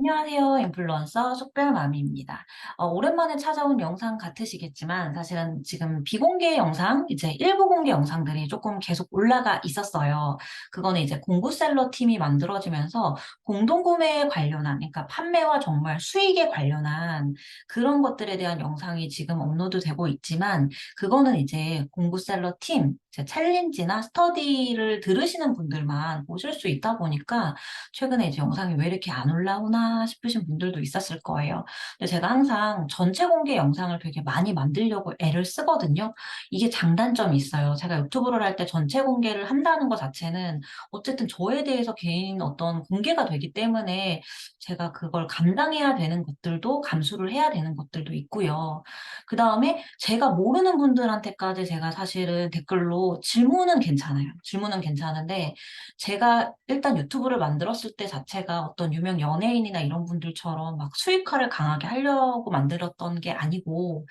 안녕하세요. 인플루언서 속별맘입니다. 오랜만에 찾아온 영상 같으시겠지만 사실은 지금 비공개 영상, 이제 일부 공개 영상들이 조금 계속 올라가 있었어요. 그거는 이제 공구셀러 팀이 만들어지면서 공동구매에 관련한, 그러니까 판매와 정말 수익에 관련한 그런 것들에 대한 영상이 지금 업로드되고 있지만 그거는 이제 공구셀러 팀, 이제 챌린지나 스터디를 들으시는 분들만 보실 수 있다 보니까 최근에 이제 영상이 왜 이렇게 안 올라오나 싶으신 분들도 있었을 거예요. 근데 제가 항상 전체 공개 영상을 되게 많이 만들려고 애를 쓰거든요. 이게 장단점이 있어요. 제가 유튜브를 할 때 전체 공개를 한다는 것 자체는 어쨌든 저에 대해서 개인 어떤 공개가 되기 때문에 제가 그걸 감당해야 되는 것들도 감수를 해야 되는 것들도 있고요. 그 다음에 제가 모르는 분들한테까지 제가 사실은 댓글로 질문은 괜찮아요. 질문은 괜찮은데 제가 일단 유튜브를 만들었을 때 자체가 어떤 유명 연예인이나 이런 분들처럼 막 수익화를 강하게 하려고 만들었던 게 아니고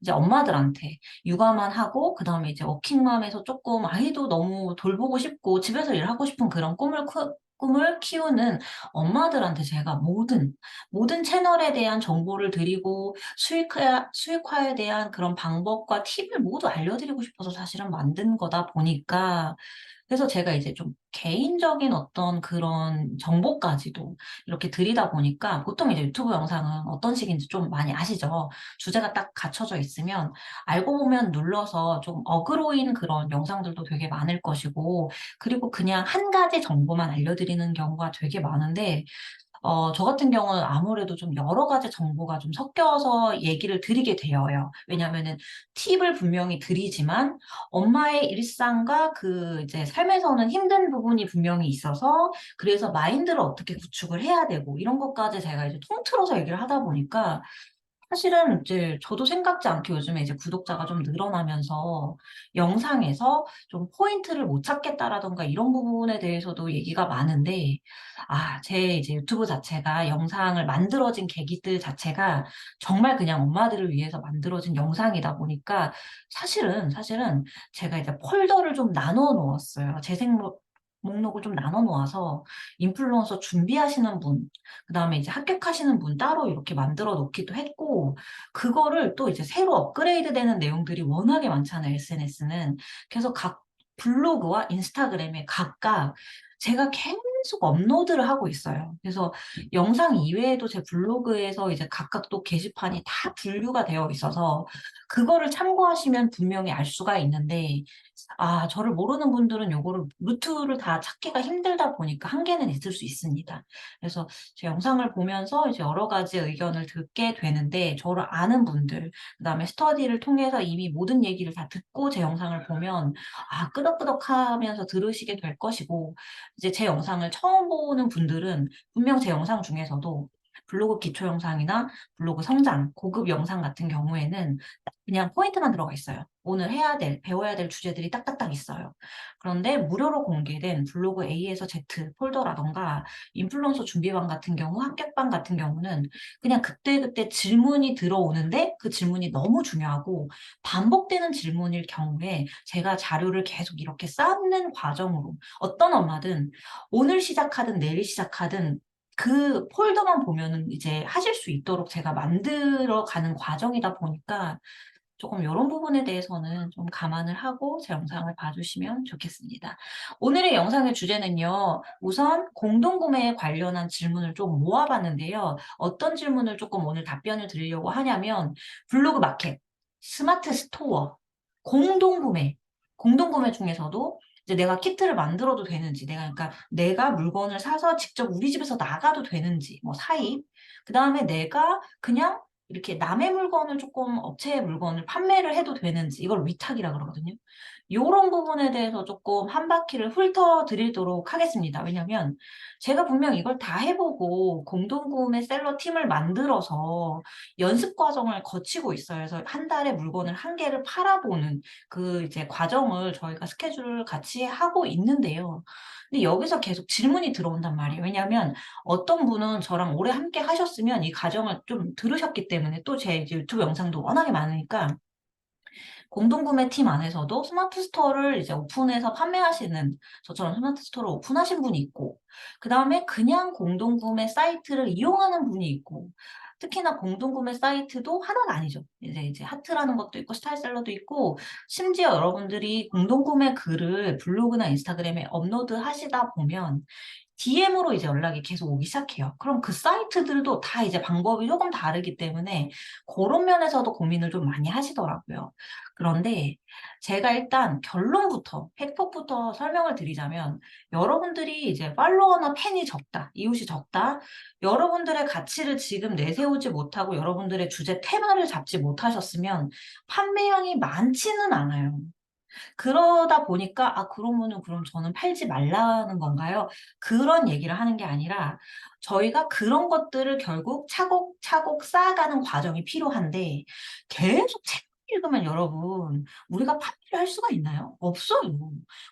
이제 엄마들한테 육아만 하고 그다음에 이제 워킹맘에서 조금 아이도 너무 돌보고 싶고 집에서 일하고 싶은 그런 꿈을 키우는 엄마들한테 제가 모든 채널에 대한 정보를 드리고 수익화에 대한 그런 방법과 팁을 모두 알려드리고 싶어서 사실은 만든 거다 보니까 그래서 제가 이제 좀 개인적인 어떤 그런 정보까지도 이렇게 드리다 보니까 보통 이제 유튜브 영상은 어떤 식인지 좀 많이 아시죠? 주제가 딱 갖춰져 있으면 알고 보면 눌러서 좀 어그로인 그런 영상들도 되게 많을 것이고 그리고 그냥 한 가지 정보만 알려드리는 경우가 되게 많은데 저 같은 경우는 아무래도 좀 여러 가지 정보가 좀 섞여서 얘기를 드리게 되어요. 왜냐면은 팁을 분명히 드리지만 엄마의 일상과 그 이제 삶에서는 힘든 부분이 분명히 있어서 그래서 마인드를 어떻게 구축을 해야 되고 이런 것까지 제가 이제 통틀어서 얘기를 하다 보니까 사실은 이제 저도 생각지 않게 요즘에 이제 구독자가 좀 늘어나면서 영상에서 좀 포인트를 못 찾겠다라든가 이런 부분에 대해서도 얘기가 많은데, 제 이제 유튜브 자체가 영상을 만들어진 계기들 자체가 정말 그냥 엄마들을 위해서 만들어진 영상이다 보니까 사실은 제가 이제 폴더를 좀 나눠 놓았어요. 목록을 좀 나눠 놓아서 인플루언서 준비하시는 분, 그다음에 이제 합격하시는 분 따로 이렇게 만들어 놓기도 했고, 그거를 또 이제 새로 업그레이드 되는 내용들이 워낙에 많잖아요, SNS는. 그래서 각 블로그와 인스타그램에 각각 제가 계속 업로드를 하고 있어요. 그래서 영상 이외에도 제 블로그에서 이제 각각 또 게시판이 다 분류가 되어 있어서 그거를 참고하시면 분명히 알 수가 있는데 저를 모르는 분들은 요거를 루트를 다 찾기가 힘들다 보니까 한계는 있을 수 있습니다. 그래서 제 영상을 보면서 이제 여러 가지 의견을 듣게 되는데 저를 아는 분들, 그다음에 스터디를 통해서 이미 모든 얘기를 다 듣고 제 영상을 보면 끄덕끄덕하면서 들으시게 될 것이고 이제 제 영상을 처음 보는 분들은 분명 제 영상 중에서도 블로그 기초 영상이나 블로그 성장, 고급 영상 같은 경우에는 딱 그냥 포인트만 들어가 있어요. 오늘 배워야 될 주제들이 딱딱딱 있어요. 그런데 무료로 공개된 블로그 A에서 Z 폴더라던가 인플루언서 준비반 같은 경우, 합격반 같은 경우는 그냥 그때그때 질문이 들어오는데 그 질문이 너무 중요하고 반복되는 질문일 경우에 제가 자료를 계속 이렇게 쌓는 과정으로 어떤 엄마든 오늘 시작하든 내일 시작하든 그 폴더만 보면은 이제 하실 수 있도록 제가 만들어 가는 과정이다 보니까 조금 요런 부분에 대해서는 좀 감안을 하고 제 영상을 봐주시면 좋겠습니다. 오늘의 영상의 주제는요. 우선 공동구매에 관련한 질문을 좀 모아봤는데요. 어떤 질문을 조금 오늘 답변을 드리려고 하냐면 블로그 마켓, 스마트 스토어, 공동구매, 공동구매 중에서도 이제 내가 키트를 만들어도 되는지, 내가 물건을 사서 직접 우리 집에서 나가도 되는지, 뭐 사입, 그 다음에 내가 그냥 이렇게 남의 물건을 조금 업체의 물건을 판매를 해도 되는지 이걸 위탁이라 그러거든요. 요런 부분에 대해서 조금 한 바퀴를 훑어드리도록 하겠습니다. 왜냐면 제가 분명 이걸 다 해보고 공동구매 셀러 팀을 만들어서 연습 과정을 거치고 있어요. 그래서 한 달에 물건을 한 개를 팔아보는 그 이제 과정을 저희가 스케줄을 같이 하고 있는데요. 근데 여기서 계속 질문이 들어온단 말이에요. 왜냐하면 어떤 분은 저랑 오래 함께 하셨으면 이 과정을 좀 들으셨기 때문에 또 제 이제 유튜브 영상도 워낙에 많으니까 공동구매 팀 안에서도 스마트 스토어를 이제 오픈해서 판매하시는 저처럼 스마트 스토어를 오픈하신 분이 있고 그다음에 그냥 공동구매 사이트를 이용하는 분이 있고, 특히나 공동구매 사이트도 하나가 아니죠. 이제 하트라는 것도 있고 스타일셀러도 있고, 심지어 여러분들이 공동구매 글을 블로그나 인스타그램에 업로드하시다 보면 DM으로 이제 연락이 계속 오기 시작해요. 그럼 그 사이트들도 다 이제 방법이 조금 다르기 때문에 고런 면에서도 고민을 좀 많이 하시더라고요. 그런데 제가 일단 결론부터 팩폭부터 설명을 드리자면, 여러분들이 이제 팔로워나 팬이 적다, 이웃이 적다, 여러분들의 가치를 지금 내세우지 못하고 여러분들의 주제 테마를 잡지 못하셨으면 판매량이 많지는 않아요. 그러다 보니까 '아 그러면은 그럼 저는 팔지 말라는 건가요?' 그런 얘기를 하는 게 아니라, 저희가 그런 것들을 결국 차곡차곡 쌓아가는 과정이 필요한데, 계속 책만 읽으면 여러분 우리가 판매를 할 수가 있나요? 없어요.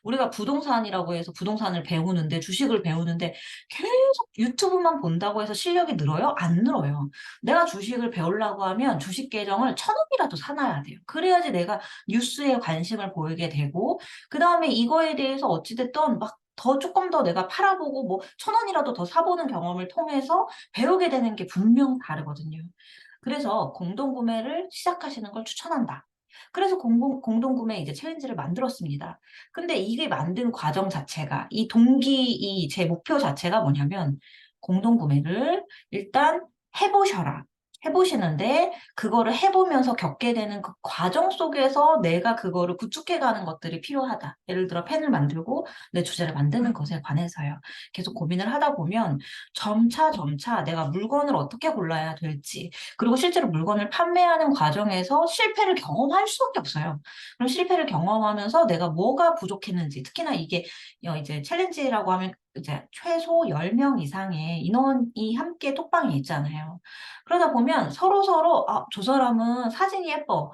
우리가 부동산이라고 해서 부동산을 배우는데, 주식을 배우는데 계속 유튜브만 본다고 해서 실력이 늘어요? 안 늘어요. 내가 주식을 배우려고 하면 주식 계정을 1,000원이라도 사 놔야 돼요. 그래야지 내가 뉴스에 관심을 보이게 되고, 그다음에 이거에 대해서 어찌 됐든 막 더 쪼끔 더 내가 팔아보고 뭐 1,000원이라도 더 사 보는 경험을 통해서 배우게 되는 게 분명 다르거든요. 그래서 공동구매를 시작하시는 걸 추천한다. 그래서 공동구매 이제 챌린지를 만들었습니다. 근데 이게 만든 과정 자체가, 이 동기, 이 제 목표 자체가 뭐냐면, 공동구매를 일단 해 보셔라. 해 보시는데, 그거를 해 보면서 겪게 되는 그 과정 속에서 내가 그거를 구축해 가는 것들이 필요하다. 예를 들어 펜을 만들고 내 주제를 만드는 것에 관해서요. 계속 고민을 하다 보면 점차 내가 물건을 어떻게 골라야 될지, 그리고 실제로 물건을 판매하는 과정에서 실패를 경험할 수밖에 없어요. 그럼 실패를 경험하면서 내가 뭐가 부족했는지, 특히나 이게 이제 챌린지라고 하면 이제 최소 10명 이상의 인원이 함께 톡방에 있잖아요. 그러다 보면 서로서로 '아 저 사람은 사진이 예뻐.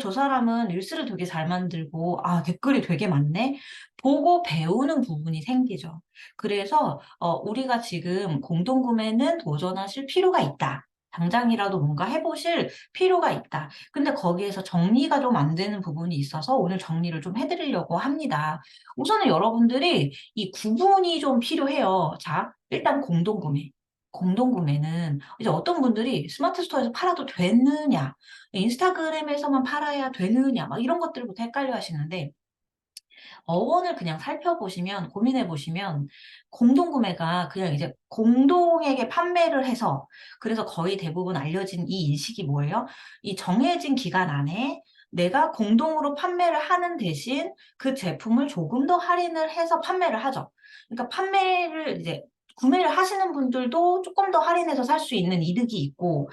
저 사람은 릴스를 되게 잘 만들고, 아 댓글이 되게 많네.' 보고 배우는 부분이 생기죠. 그래서 우리가 지금 공동구매는 도전하실 필요가 있다. 당장이라도 뭔가 해 보실 필요가 있다. 근데 거기에서 정리가 좀 안 되는 부분이 있어서 오늘 정리를 좀 해 드리려고 합니다. 우선은 여러분들이 이 구분이 좀 필요해요. 자, 일단 공동구매. 공동구매는 이제 어떤 분들이 스마트 스토어에서 팔아도 되느냐, 인스타그램에서만 팔아야 되느냐, 막 이런 것들부터 헷갈려 하시는데, 어원을 그냥 살펴보시면, 고민해 보시면, 공동구매가 그냥 이제 공동에게 판매를 해서, 그래서 거의 대부분 알려진 이 인식이 뭐예요? 이 정해진 기간 안에 내가 공동으로 판매를 하는 대신 그 제품을 조금 더 할인을 해서 판매를 하죠. 그러니까 판매를 이제 구매를 하시는 분들도 쪼끔 더 할인해서 살 수 있는 이득이 있고,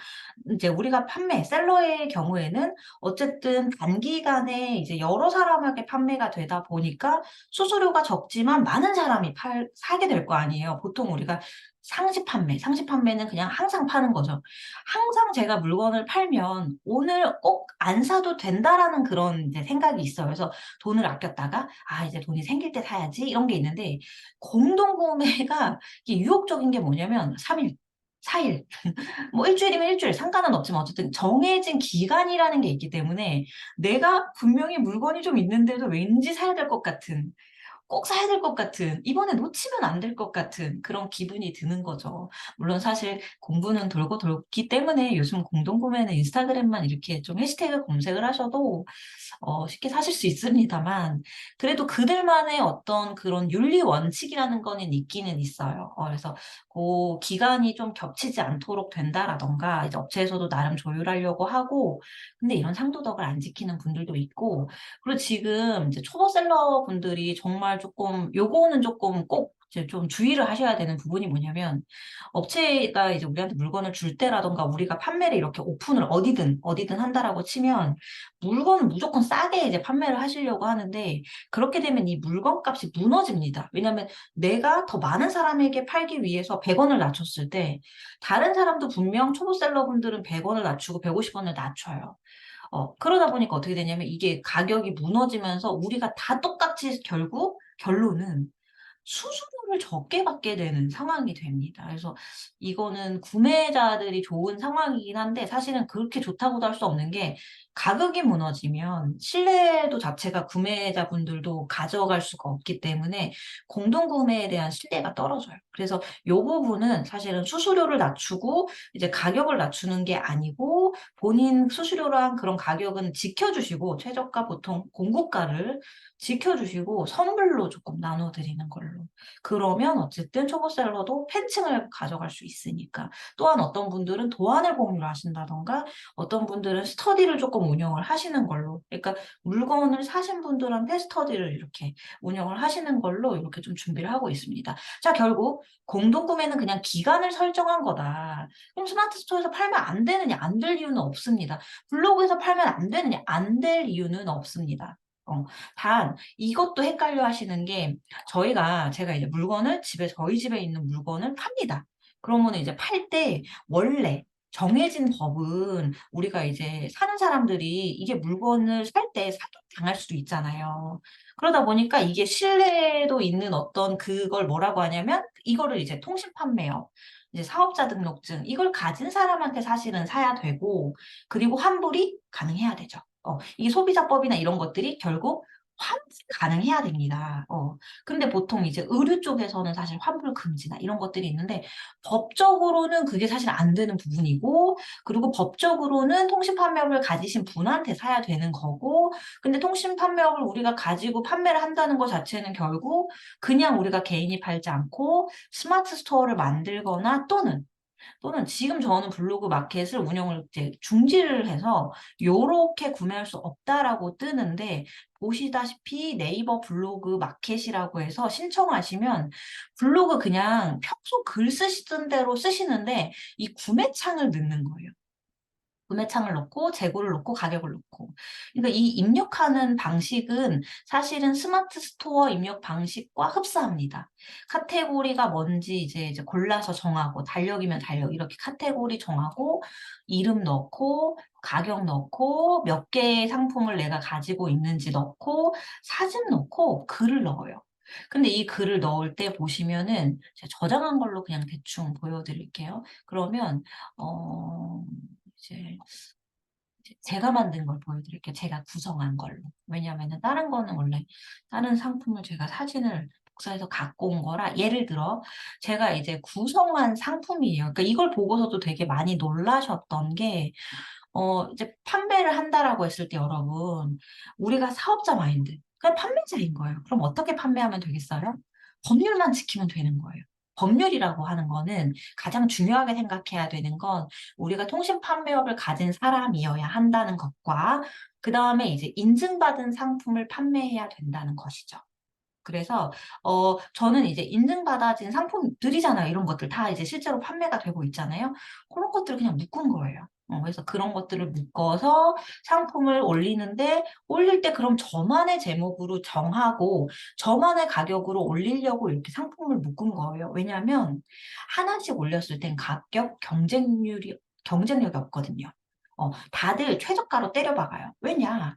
인제 우리가 셀러의 경우에는 어쨌든 단기간에 이제 여러 사람에게 판매가 되다 보니까 수수료가 적지만 많은 사람이 사게 될 거 아니에요. 보통 우리가 상시 판매는 그냥 항상 파는 거죠. 항상 제가 물건을 팔면 '오늘 꼭 안 사도 된다.'라는 그런 이제 생각이 있어요. 그래서 돈을 아꼈다가 '아 이제 돈이 생길 때 사야지.' 이런 게 있는데, 공동 구매가 이게 유혹적인 게 뭐냐면 3 일, 4 일, 뭐 일 주일이면 일 주일 상관은 없지만 어쨌든 정해진 기간이라는 게 있기 때문에, 내가 분명히 물건이 좀 있는데도 왠지 사야 될 것 같은, 꼭 사야 될 것 같은, 이번에 놓치면 안 될 것 같은 그런 기분이 드는 거죠. 물론 사실 공부는 돌고 돌기 때문에 요즘 공동구매는 인스타그램만 이렇게 좀 해시태그 검색을 하셔도 쉽게 사실 수 있습니다만, 그래도 그들만의 어떤 그런 윤리 원칙이라는 거는 있기는 있어요. 그래서 고 기간이 좀 겹치지 않도록 된다라든가, 이제 업체에서도 나름 조율하려고 하고, 근데 이런 상도덕을 안 지키는 분들도 있고, 그리고 지금 이제 초보 셀러분들이 정말 쪼끔, 요거는 쪼끔 꼭 이제 좀 주의를 하셔야 되는 부분이 뭐냐면, 업체가 이제 우리한테 물건을 줄 때라든가 우리가 판매를 이렇게 오픈을 어디든 한다라고 치면 물건을 무조건 싸게 이제 판매를 하시려고 하는데, 그렇게 되면 이 물건값이 무너집니다. 왜냐하면 내가 더 많은 사람에게 팔기 위해서 100 원을 낮췄을 때, 다른 사람도 분명 초보 셀러분들은 100 원을 낮추고 150 원을 낮춰요. 그러다 보니까 어떻게 되냐면 이게 가격이 무너지면서 우리가 다 똑같이, 결국 결론은 수수료를 적게 받게 되는 상황이 됩니다. 그래서 이거는 구매자들이 좋은 상황이긴 한데 사실은 그렇게 좋다고도 할 수 없는 게 가격이 무너지면 신뢰도 자체가 구매자분들도 가져갈 수가 없기 때문에 공동 구매에 대한 신뢰가 떨어져요. 그래서 요 부분은 사실은 수수료를 낮추고 이제 가격을 낮추는 게 아니고 본인 수수료로 한 그런 가격은 지켜주시고 최저가 보통 공고가를 지켜주시고 선불로 조금 나눠드리는 걸로. 그러면 어쨌든 초보셀러도 팬층을 가져갈 수 있으니까. 또한 어떤 분들은 도안을 공유를 하신다던가 어떤 분들은 스터디를 조금 운영을 하시는 걸로. 그러니까 물건을 사신 분들한테 스터디를 이렇게 운영을 하시는 걸로 이렇게 좀 준비를 하고 있습니다. 자, 결국 공동 구매는 그냥 기간을 설정한 거다. 그럼 스마트 스토어에서 팔면 안 되느냐? 안 될 이유는 없습니다. 블로그에서 팔면 안 되느냐? 안 될 이유는 없습니다. 단 이것도 헷갈려 하시는 게 제가 이제 물건을 저희 집에 있는 물건을 팝니다. 그러면 이제 팔 때 원래 정해진 법은 우리가 이제 사는 사람들이 이게 물건을 살 때 사기당할 수도 있잖아요. 그러다 보니까 이게 신뢰도 있는 어떤 그걸 뭐라고 하냐면 이거를 이제 통신 판매업, 이제 사업자 등록증 이걸 가진 사람한테 사실은 사야 되고 그리고 환불이 가능해야 되죠. 이게 소비자법이나 이런 것들이 결국 환불이 가능해야 됩니다. 근데 보통 이제 의류 쪽에서는 사실 환불 금지나 이런 것들이 있는데 법적으로는 그게 사실 안 되는 부분이고 그리고 법적으로는 통신 판매업을 가지신 분한테 사야 되는 거고 근데 통신 판매업을 우리가 가지고 판매를 한다는 것 자체는 결국 그냥 우리가 개인이 팔지 않고 스마트 스토어를 만들거나 또는 지금 저는 블로그 마켓을 운영을 이제 중지를 해서 요렇게 구매할 수 없다라고 뜨는데 보시다시피 네이버 블로그 마켓이라고 해서 신청하시면 블로그 그냥 평소 글 쓰시던 대로 쓰시는데 이 구매창을 넣는 거예요. 구매창을 넣고 재고를 넣고 가격을 넣고. 그러니까 이 입력하는 방식은 사실은 스마트 스토어 입력 방식과 흡사합니다. 카테고리가 뭔지 이제 골라서 정하고 달력이면 달력 이렇게 카테고리 정하고 이름 넣고 가격 넣고 몇 개의 상품을 내가 가지고 있는지 넣고 사진 넣고 글을 넣어요. 근데 이 글을 넣을 때 보시면은 제가 저장한 걸로 그냥 대충 보여드릴게요. 그러면 어 이제 제가 만든 걸 보여드릴게요. 제가 구성한 걸로. 왜냐하면은 다른 거는 원래 다른 상품을 제가 사진을 복사해서 갖고 온 거라 예를 들어 제가 이제 구성한 상품이에요. 그러니까 이걸 보고서도 되게 많이 놀라셨던 게 이제 판매를 한다라고 했을 때 여러분 우리가 사업자 마인드 그냥 판매자인 거예요. 그럼 어떻게 판매하면 되겠어요? 법률만 지키면 되는 거예요. 법률이라고 하는 거는 가장 중요하게 생각해야 되는 건 우리가 통신 판매업을 가진 사람이어야 한다는 것과 그다음에 이제 인증받은 상품을 판매해야 된다는 것이죠. 그래서 저는 이제 인증받아진 상품들이잖아요. 이런 것들 다 이제 실제로 판매가 되고 있잖아요. 그런 것들을 그냥 묶은 거예요. 그래서 그런 것들을 묶어서 상품을 올리는데 올릴 때 그럼 저만의 제목으로 정하고 저만의 가격으로 올리려고 이렇게 상품을 묶은 거예요. 왜냐하면 하나씩 올렸을 땐 가격 경쟁력이 없거든요. 다들 최저가로 때려박아요. 왜냐?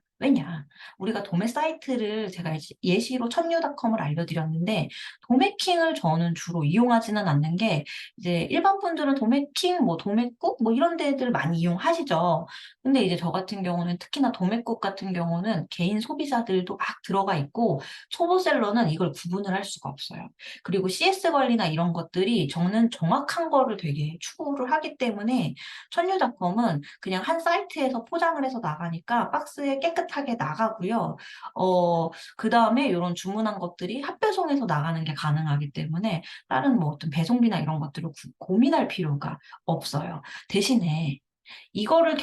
우리가 도매 사이트를 제가 예시로 천유닷컴을 알려드렸는데 도매킹을 저는 주로 이용하지는 않는 게 이제 일반 분들은 도매킹, 뭐 도매국 뭐 이런 데들 많이 이용하시죠. 근데 이제 저 같은 경우는 특히나 도매국 같은 경우는 개인 소비자들도 막 들어가 있고 초보셀러는 이걸 구분을 할 수가 없어요. 그리고 CS 관리나 이런 것들이 저는 정확한 거를 되게 추구를 하기 때문에 천유닷컴은 그냥 한 사이트에서 포장을 해서 나가니까 박스에 깨끗하게 나가고요. 그다음에 이런 주문한 것들이 합배송해서 나가는 게 가능하기 때문에 다른 뭐 어떤 배송비나 이런 것들을 고민할 필요가 없어요. 대신에 이거를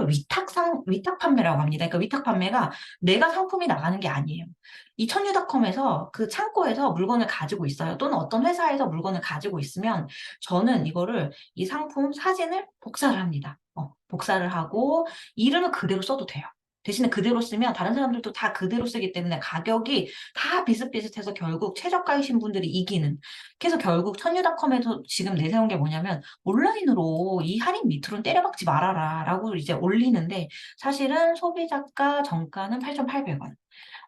위탁 판매라고 합니다. 그러니까 위탁 판매가 내가 상품이 나가는 게 아니에요. 이 천유닷컴에서 그 창고에서 물건을 가지고 있어요. 또는 어떤 회사에서 물건을 가지고 있으면 저는 이 상품 사진을 복사를 합니다. 복사를 하고 이름을 그대로 써도 돼요. 대신에 그대로 쓰면 다른 사람들도 다 그대로 쓰기 때문에 가격이 다 비슷비슷해서 결국 최저가이신 분들이 이기는. 그래서 결국 천유닷컴에서 지금 내세운 게 뭐냐면 온라인으로 이 할인 밑으로는 때려박지 말아라 라고 이제 올리는데 사실은 소비자가 정가는 8,800원.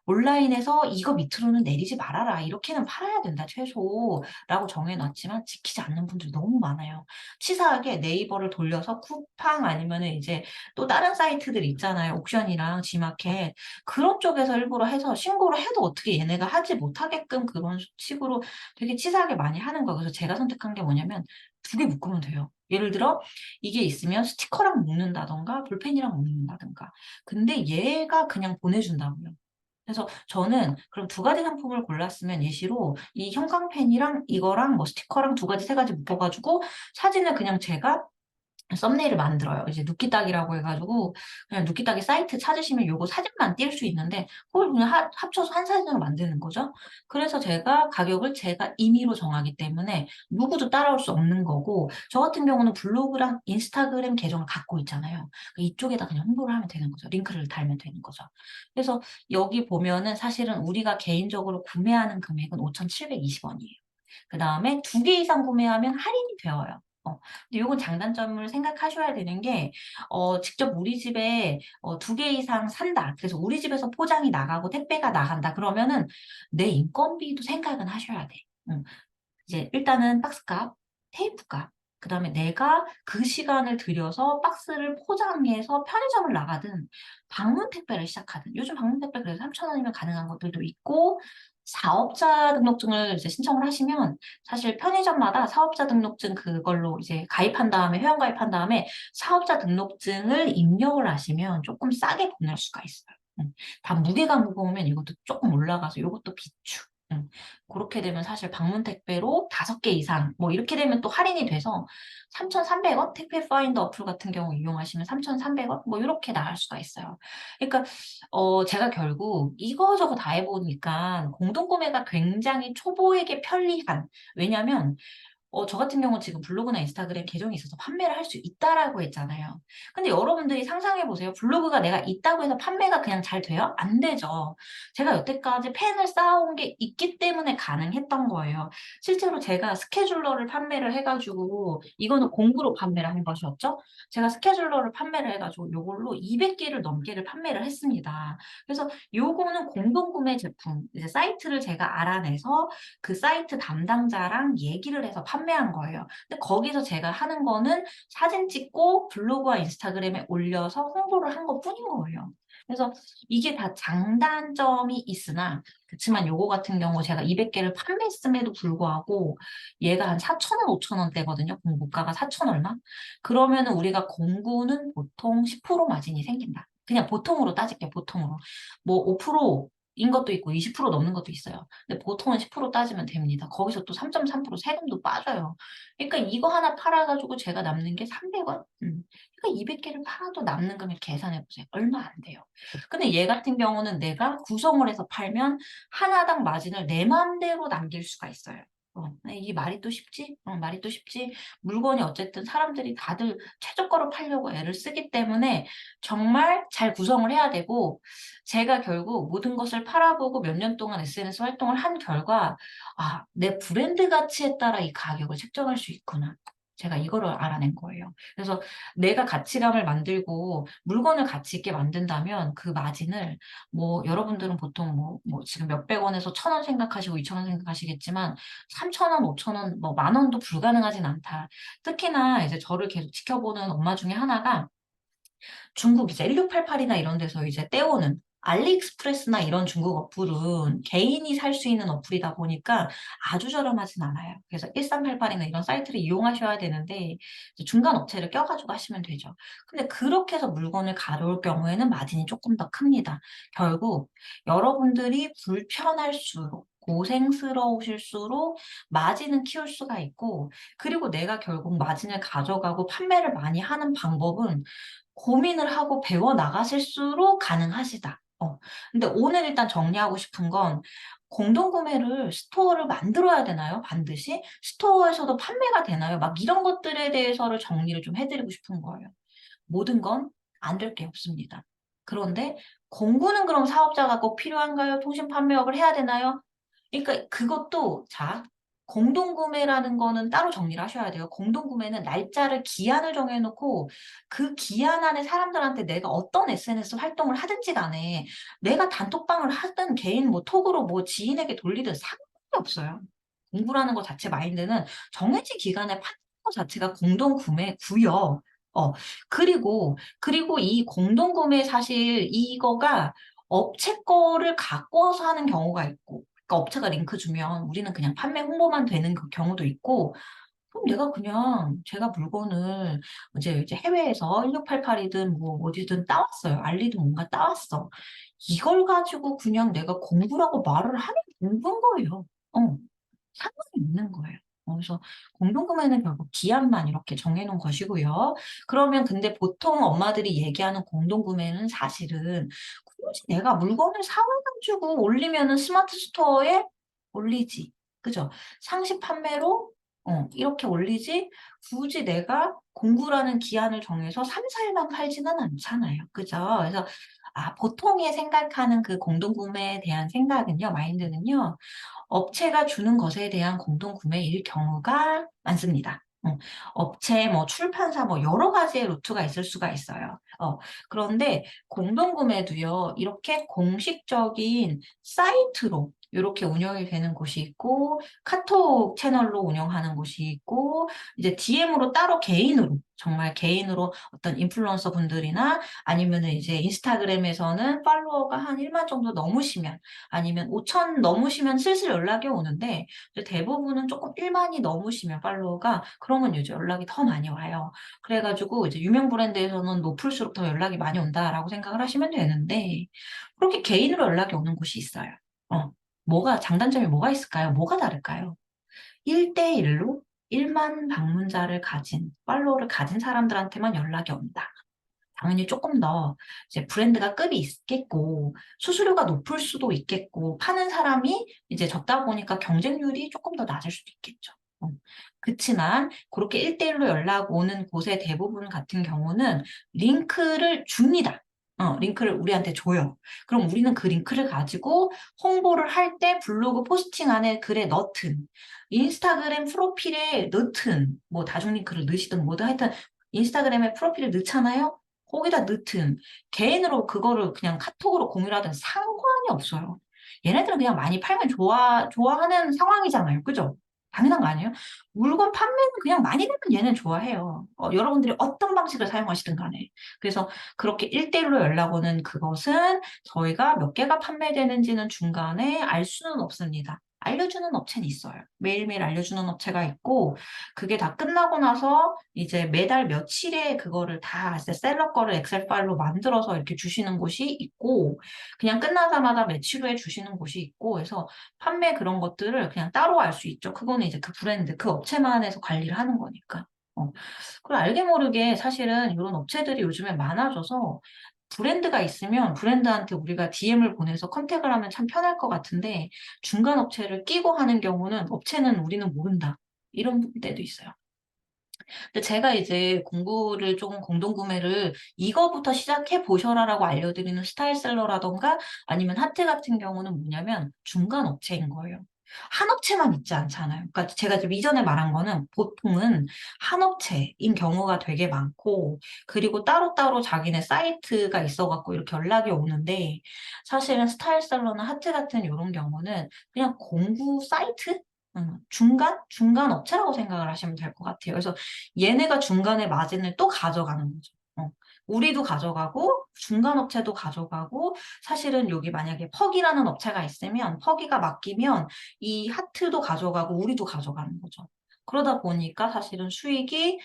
온라인에서 이거 밑으로는 내리지 말아라. 이렇게는 팔아야 된다, 최소라고 정해놨지만 지키지 않는 분들이 너무 많아요. 치사하게 네이버를 돌려서 쿠팡 아니면은 이제 또 다른 사이트들 있잖아요. 옥션이랑 지마켓. 그런 쪽에서 일부러 해서 신고를 해도 어떻게 얘네가 하지 못하게끔 그런 식으로 되게 치사하게 많이 하는 거예요. 그래서 제가 선택한 게 뭐냐면 두 개 묶으면 돼요. 예를 들어 이게 있으면 스티커랑 묶는다던가 볼펜이랑 묶는다던가. 근데 얘가 그냥 보내준다고요. 그래서 저는 그럼 두 가지 상품을 골랐으면 예시로 이 형광펜이랑 이거랑 뭐 스티커랑 두 가지 세 가지 묶어가지고 사진을 그냥 제가 썸네일을 만들어요. 이제 누끼딱이라고 해가지고 그냥 누끼딱이 사이트 찾으시면 요거 사진만 띄울 수 있는데 그걸 그냥 합쳐서 한 사진으로 만드는 거죠. 그래서 제가 가격을 제가 임의로 정하기 때문에 누구도 따라올 수 없는 거고 저 같은 경우는 블로그랑 인스타그램 계정을 갖고 있잖아요. 이쪽에다 그냥 홍보를 하면 되는 거죠. 링크를 달면 되는 거죠. 그래서 여기 보면은 사실은 우리가 개인적으로 구매하는 금액은 5,720원이에요. 그 다음에 두 개 이상 구매하면 할인이 되어요. 근데 요건 장단점을 생각하셔야 되는 게, 직접 우리 집에 두 개 이상 산다. 그래서 우리 집에서 포장이 나가고 택배가 나간다. 그러면은 내 인건비도 생각은 하셔야 돼. 이제 일단은 박스값, 테이프값, 그 다음에 내가 그 시간을 들여서 박스를 포장해서 편의점을 나가든 방문 택배를 시작하든 요즘 방문 택배 그래서 3,000원이면 가능한 것들도 있고 사업자 등록증을 이제 신청을 하시면 사실 편의점마다 사업자 등록증 그걸로 이제 가입한 다음에 회원 가입한 다음에 사업자 등록증을 입력을 하시면 조금 싸게 보낼 수가 있어요. 단 무게가 무거우면 이것도 조금 올라가서 이것도 비추. 그렇게 되면 사실 방문 택배로 5개 이상 뭐 이렇게 되면 또 할인이 돼서 3,300원 택배 파인더 어플 같은 경우 이용하시면 3,300원 뭐 이렇게 나갈 수가 있어요. 그러니까 제가 결국 이거저거 다 해보니까 공동구매가 굉장히 초보에게 편리한 왜냐면 저 같은 경우는 지금 블로그나 인스타그램 계정이 있어서 판매를 할 수 있다라고 했잖아요. 근데 여러분들이 상상해 보세요. 블로그가 내가 있다고 해서 판매가 그냥 잘 돼요? 안 되죠. 제가 여태까지 팬을 쌓아온 게 있기 때문에 가능했던 거예요. 실제로 제가 스케줄러를 판매를 해가지고, 이거는 공구로 판매를 한 것이었죠? 제가 스케줄러를 판매를 해가지고, 요걸로 200개를 넘게를 판매를 했습니다. 그래서 요거는 공동구매 제품, 이제 사이트를 제가 알아내서 그 사이트 담당자랑 얘기를 해서 판매한 거예요. 근데 거기서 제가 하는 거는 사진 찍고 블로그와 인스타그램에 올려서 홍보를 한 것뿐인 거예요. 그래서 이게 다 장단점이 있으나 그렇지만 요거 같은 경우 제가 200개를 판매했음에도 불구하고 얘가 한 4,000원, 5,000원대거든요. 공고가가 4,000 얼마? 그러면은 우리가 공구는 보통 10% 마진이 생긴다. 그냥 보통으로 따질게, 보통으로. 뭐 5%인 것도 있고 20% 넘는 것도 있어요. 근데 보통은 10% 따지면 됩니다. 거기서 또 3.3% 세금도 빠져요. 그러니까 이거 하나 팔아가지고 제가 남는 게 300원? 그러니까 200개를 팔아도 남는 금액 계산해보세요. 얼마 안 돼요. 근데 얘 같은 경우는 내가 구성을 해서 팔면 하나당 마진을 내 마음대로 남길 수가 있어요. 이게 말이 또 쉽지? 말이 또 쉽지? 물건이 어쨌든 사람들이 다들 최저가로 팔려고 애를 쓰기 때문에 정말 잘 구성을 해야 되고 제가 결국 모든 것을 팔아보고 몇 년 동안 SNS 활동을 한 결과 내 브랜드 가치에 따라 이 가격을 책정할 수 있구나. 제가 이거를 알아낸 거예요. 그래서 내가 가치감을 만들고 물건을 가치 있게 만든다면 그 마진을 뭐 여러분들은 보통 뭐 지금 몇백 원에서 1,000원 생각하시고 2,000원 생각하시겠지만 3,000원, 5,000원, 뭐 만 원도 불가능하진 않다. 특히나 이제 저를 계속 지켜보는 엄마 중에 하나가 중국 이제 1688이나 이런 데서 이제 떼오는 알리익스프레스나 이런 중국 어플은 개인이 살 수 있는 어플이다 보니까 아주 저렴하진 않아요. 그래서 1388이나 이런 사이트를 이용하셔야 되는데 이제 중간 업체를 껴가지고 하시면 되죠. 근데 그렇게 해서 물건을 가져올 경우에는 마진이 조금 더 큽니다. 결국 여러분들이 불편할수록 고생스러우실수록 마진은 키울 수가 있고 그리고 내가 결국 마진을 가져가고 판매를 많이 하는 방법은 고민을 하고 배워 나가실수록 가능하시다. 근데 오늘 일단 정리하고 싶은 건 공동구매를 스토어를 만들어야 되나요? 반드시? 스토어에서도 판매가 되나요? 막 이런 것들에 대해서를 정리를 좀 해드리고 싶은 거예요. 모든 건 안 될 게 없습니다. 그런데 공구는 그럼 사업자가 꼭 필요한가요? 통신 판매업을 해야 되나요? 그러니까 그것도 자 공동구매라는 거는 따로 정리를 하셔야 돼요. 공동구매는 날짜를, 기한을 정해놓고 그 기한 안에 사람들한테 내가 어떤 SNS 활동을 하든지 간에 내가 단톡방을 하든 개인 뭐 톡으로 뭐 지인에게 돌리든 상관이 없어요. 공부라는 것 자체 마인드는 정해진 기간에 파는 것 자체가 공동구매고요. 어, 그리고 이 공동구매 사실 이거가 업체 거를 갖고 와서 하는 경우가 있고, 그러니까 업체가 링크 주면 우리는 그냥 판매 홍보만 되는 그 경우도 있고, 그럼 내가 그냥 제가 물건을 이제 해외에서 1688이든 뭐 어디든 따왔어요. 알리든 뭔가 따왔어. 이걸 가지고 그냥 내가 공부라고 말을 하면 공부인 거예요. 상관이 있는 거예요. 그래서 공동구매는 결국 기한만 이렇게 정해놓은 것이고요. 그러면 근데 보통 엄마들이 얘기하는 공동구매는 사실은 굳이 내가 물건을 사와가지고 올리면은 스마트 스토어에 올리지. 그죠? 상시 판매로 이렇게 올리지 굳이 내가 공구라는 기한을 정해서 3, 4일만 팔지는 않잖아요. 그죠? 그래서 보통의 생각하는 그 공동구매에 대한 생각은요, 마인드는요, 업체가 주는 것에 대한 공동 구매일 경우가 많습니다. 업체, 뭐 출판사, 뭐 여러 가지의 루트가 있을 수가 있어요. 그런데 공동 구매도요, 이렇게 공식적인 사이트로 이렇게 운영이 되는 곳이 있고, 카톡 채널로 운영하는 곳이 있고, 이제 DM으로 따로 개인으로, 정말 개인으로 어떤 인플루언서 분들이나 아니면은 이제 인스타그램에서는 팔로워가 한 1만 정도 넘으시면 아니면 5천 넘으시면 슬슬 연락이 오는데 이제 대부분은 조금 1만이 넘으시면 팔로워가 그러면 이제 연락이 더 많이 와요. 그래가지고 이제 유명 브랜드에서는 높을수록 더 연락이 많이 온다라고 생각을 하시면 되는데 그렇게 개인으로 연락이 오는 곳이 있어요. 장단점이 뭐가 있을까요? 뭐가 다를까요? 1대1로 1만 방문자를 가진, 팔로워를 가진 사람들한테만 연락이 온다. 당연히 조금 더 이제 브랜드가 급이 있겠고 수수료가 높을 수도 있겠고 파는 사람이 이제 적다 보니까 경쟁률이 조금 더 낮을 수도 있겠죠. 그치만 그렇게 1대1로 연락 오는 곳의 대부분 같은 경우는 링크를 줍니다. 링크를 우리한테 줘요. 그럼 우리는 그 링크를 가지고 홍보를 할 때 블로그 포스팅 안에 글에 넣든 인스타그램 프로필에 넣든 뭐 다중 링크를 넣으시든 뭐든 하여튼 인스타그램에 프로필을 넣잖아요. 거기다 넣든 개인으로 그거를 그냥 카톡으로 공유를 하든 상관이 없어요. 얘네들은 그냥 많이 팔면 좋아하는 상황이잖아요. 그죠? 당연한 거 아니에요? 물건 판매는 그냥 많이 되면 얘는 좋아해요. 여러분들이 어떤 방식을 사용하시든 간에. 그래서 그렇게 1대1로 연락 오는 그것은 저희가 몇 개가 판매되는지는 중간에 알 수는 없습니다. 알려주는 업체는 있어요. 매일매일 알려주는 업체가 있고, 그게 다 끝나고 나서 이제 매달 며칠에 그거를 다 이제 셀러 거를 엑셀 파일로 만들어서 이렇게 주시는 곳이 있고, 그냥 끝나자마자 며칠 후에 주시는 곳이 있고, 해서 판매 그런 것들을 그냥 따로 알 수 있죠. 그거는 이제 그 브랜드, 그 업체만 해서 관리를 하는 거니까. 그리고 알게 모르게 사실은 이런 업체들이 요즘에 많아져서 브랜드가 있으면 브랜드한테 우리가 DM을 보내서 컨택을 하면 참 편할 것 같은데 중간 업체를 끼고 하는 경우는 업체는 우리는 모른다. 이런 때도 있어요. 근데 제가 이제 공부를 조금 공동구매를 이거부터 시작해 보셔라라고 알려드리는 스타일셀러라던가 아니면 하트 같은 경우는 뭐냐면 중간 업체인 거예요. 한 업체만 있지 않잖아요. 그러니까 제가 지금 이전에 말한 거는 보통은 한 업체인 경우가 되게 많고 그리고 따로따로 자기네 사이트가 있어갖고 이렇게 연락이 오는데 사실은 스타일셀러나 하트 같은 이런 경우는 그냥 공구 사이트? 중간 업체라고 생각을 하시면 될 것 같아요. 그래서 얘네가 중간에 마진을 또 가져가는 거죠. 우리도 가져가고 중간 업체도 가져가고 사실은 여기 만약에 퍽이라는 업체가 있으면 퍽이가 맡기면 이 하트도 가져가고 우리도 가져가는 거죠. 그러다 보니까 사실은 수익이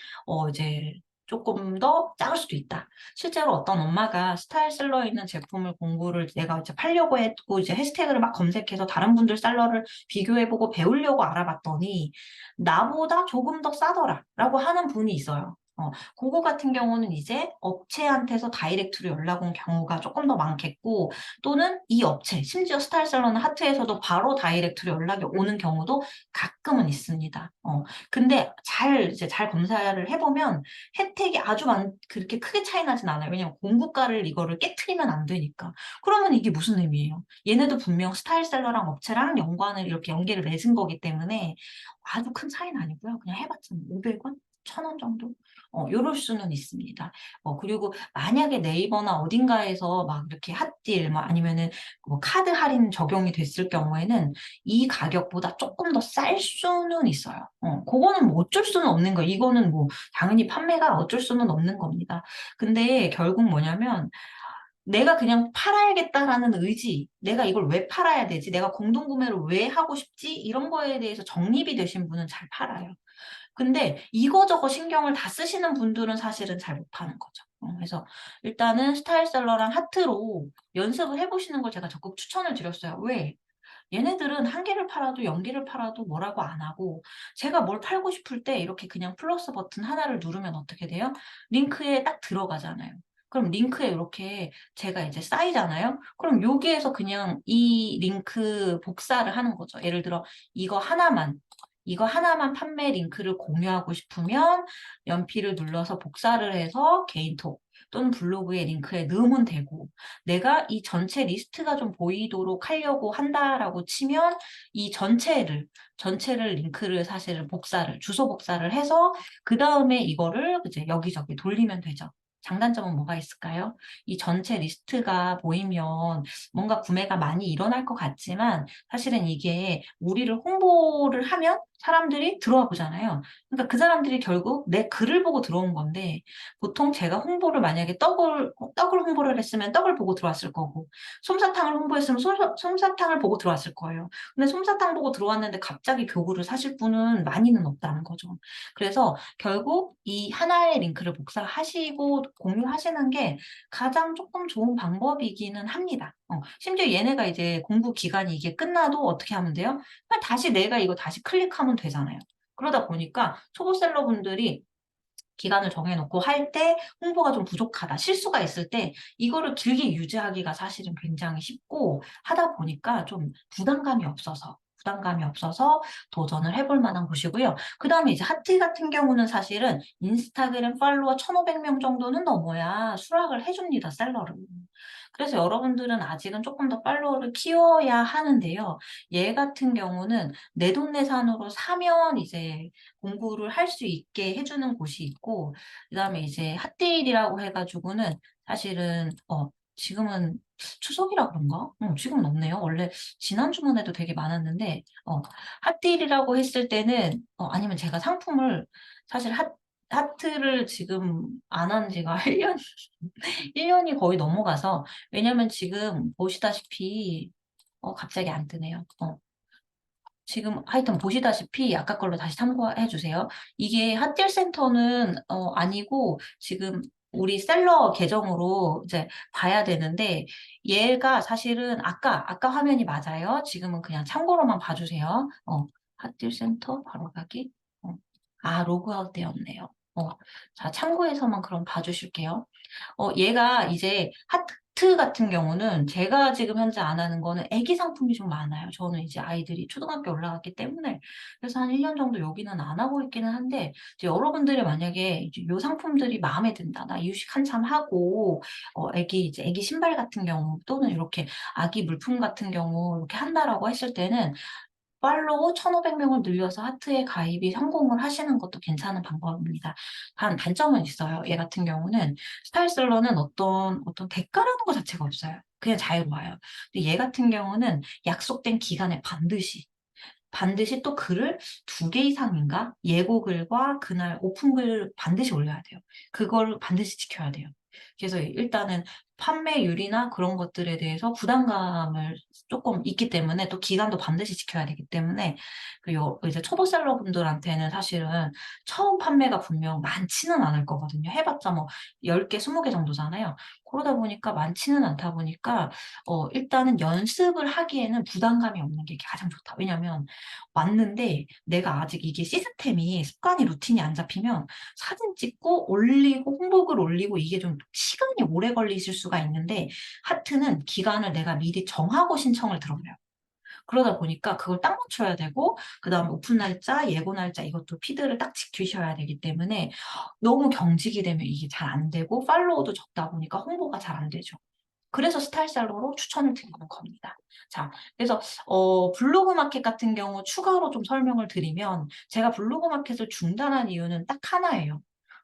이제 조금 더 작을 수도 있다. 실제로 어떤 엄마가 스타일셀러에 있는 제품을 공부를 내가 이제 팔려고 했고 이제 해시태그를 막 검색해서 다른 분들 셀러를 비교해보고 배우려고 알아봤더니 나보다 조금 더 싸더라 라고 하는 분이 있어요. 그거 같은 경우는 이제 업체한테서 다이렉트로 연락 온 경우가 조금 더 많겠고, 또는 이 업체, 심지어 스타일셀러는 하트에서도 바로 다이렉트로 연락이 오는 경우도 가끔은 있습니다. 근데 이제 잘 검사를 해보면 혜택이 그렇게 크게 차이 나진 않아요. 왜냐면 공구가를 이거를 깨트리면 안 되니까. 그러면 이게 무슨 의미예요? 얘네도 분명 스타일셀러랑 업체랑 연관을 이렇게 연계를 맺은 거기 때문에 아주 큰 차이는 아니고요. 그냥 해봤자 500원? 1,000원 정도? 요럴 수는 있습니다. 그리고 만약에 네이버나 어딘가에서 막 이렇게 핫딜, 뭐 아니면은 뭐 카드 할인 적용이 됐을 경우에는 이 가격보다 조금 더 쌀 수는 있어요. 그거는 뭐 어쩔 수는 없는 거예요. 이거는 뭐 당연히 판매가 어쩔 수는 없는 겁니다. 근데 결국 뭐냐면 내가 그냥 팔아야겠다라는 의지, 내가 이걸 왜 팔아야 되지? 내가 공동구매를 왜 하고 싶지? 이런 거에 대해서 정립이 되신 분은 잘 팔아요. 근데 이거저거 신경을 다 쓰시는 분들은 사실은 잘 못하는 거죠. 그래서 일단은 스타일셀러랑 하트로 연습을 해보시는 걸 제가 적극 추천을 드렸어요. 왜? 얘네들은 한 개를 팔아도 연 개를 팔아도 뭐라고 안 하고, 제가 뭘 팔고 싶을 때 이렇게 그냥 플러스 버튼 하나를 누르면 어떻게 돼요? 링크에 딱 들어가잖아요. 그럼 링크에 이렇게 제가 이제 쌓이잖아요. 그럼 여기에서 그냥 이 링크 복사를 하는 거죠. 예를 들어 이거 하나만 판매 링크를 공유하고 싶으면 연필을 눌러서 복사를 해서 개인톡 또는 블로그에 링크에 넣으면 되고, 내가 이 전체 리스트가 좀 보이도록 하려고 한다라고 치면 이 전체를 링크를 사실은 주소 복사를 해서 그 다음에 이거를 이제 여기저기 돌리면 되죠. 장단점은 뭐가 있을까요? 이 전체 리스트가 보이면 뭔가 구매가 많이 일어날 것 같지만 사실은 이게 우리를 홍보를 하면 사람들이 들어와 보잖아요. 그러니까 그 사람들이 결국 내 글을 보고 들어온 건데, 보통 제가 홍보를 만약에 떡을 홍보를 했으면 떡을 보고 들어왔을 거고, 솜사탕을 홍보했으면 솜사탕을 보고 들어왔을 거예요. 근데 솜사탕 보고 들어왔는데 갑자기 교구를 사실 분은 많이는 없다는 거죠. 그래서 결국 이 하나의 링크를 복사하시고 공유하시는 게 가장 조금 좋은 방법이기는 합니다. 심지어 얘네가 이제 공부 기간이 이게 끝나도 어떻게 하면 돼요? 그냥 다시 내가 이거 다시 클릭하면 되잖아요. 그러다 보니까 초보셀러분들이 기간을 정해놓고 할 때 홍보가 좀 부족하다, 실수가 있을 때 이거를 길게 유지하기가 사실은 굉장히 쉽고, 하다 보니까 좀 부담감이 없어서 도전을 해볼 만한 곳이고요. 그 다음에 이제 하트 같은 경우는 사실은 인스타그램 팔로워 1,500명 정도는 넘어야 수락을 해줍니다, 셀러를. 그래서 여러분들은 아직은 조금 더 팔로워를 키워야 하는데요. 얘 같은 경우는 내돈내산으로 사면 이제 공부를 할 수 있게 해주는 곳이 있고, 그다음에 이제 핫데일이라고 해가지고는 사실은 지금은 추석이라 그런가? 지금은 없네요. 원래 지난주만 해도 되게 많았는데, 핫딜이라고 했을 때는, 아니면 제가 상품을, 사실 하트를 지금 안 한 지가 1년, 1년이 거의 넘어가서, 왜냐면 지금 보시다시피, 갑자기 안 뜨네요. 지금 하여튼 보시다시피 아까 걸로 다시 참고해 주세요. 이게 핫딜센터는 아니고 지금 우리 셀러 계정으로 이제 봐야 되는데, 얘가 사실은 아까 화면이 맞아요. 지금은 그냥 참고로만 봐주세요. 핫딜센터 바로 가기. 로그아웃 되었네요. 자, 참고해서만 그럼 봐주실게요. 얘가 이제 하트 같은 경우는 제가 지금 현재 안 하는 거는 애기 상품이 좀 많아요. 저는 이제 아이들이 초등학교 올라갔기 때문에. 그래서 한 1년 정도 여기는 안 하고 있기는 한데, 이제 여러분들이 만약에 이제 요 상품들이 마음에 든다. 나 이유식 한참 하고, 애기 신발 같은 경우 또는 이렇게 아기 물품 같은 경우 이렇게 한다라고 했을 때는 팔로우 1,500명을 늘려서 하트에 가입이 성공을 하시는 것도 괜찮은 방법입니다. 단점은 있어요. 얘 같은 경우는 스타일셀러는 어떤 대가라는 것 자체가 없어요. 그냥 자유로워요. 근데 얘 같은 경우는 약속된 기간에 반드시 또 글을 2개 이상인가? 예고글과 그날 오픈글 반드시 올려야 돼요. 그걸 반드시 지켜야 돼요. 그래서 일단은 판매율이나 그런 것들에 대해서 부담감을 조금 있기 때문에 또 기간도 반드시 지켜야 되기 때문에 그리고 이제 초보셀러 분들한테는 사실은 처음 판매가 분명 많지는 않을 거거든요. 해봤자 뭐 10개, 20개 정도잖아요. 그러다 보니까 많지는 않다 보니까 일단은 연습을 하기에는 부담감이 없는 게 가장 좋다. 왜냐면 왔는데 내가 아직 이게 시스템이 습관이 루틴이 안 잡히면 사진 찍고 올리고 홍보글 올리고 이게 좀 시간이 오래 걸리실 수가 있는데 하트는 기간을 내가 미리 정하고 신청을 들어요. 그러다 보니까 그걸 딱 맞춰야 되고 그다음에 오픈 날짜, 예고 날짜 이것도 피드를 딱 지키셔야 되기 때문에 너무 경직이 되면 이게 잘 안 되고 팔로워도 적다 보니까 홍보가 잘 안 되죠. 그래서 스타일셀러로 추천을 드리는 겁니다. 자, 그래서 블로그 마켓 같은 경우 추가로 좀 설명을 드리면 제가 블로그 마켓을 중단한 이유는 딱 하나예요.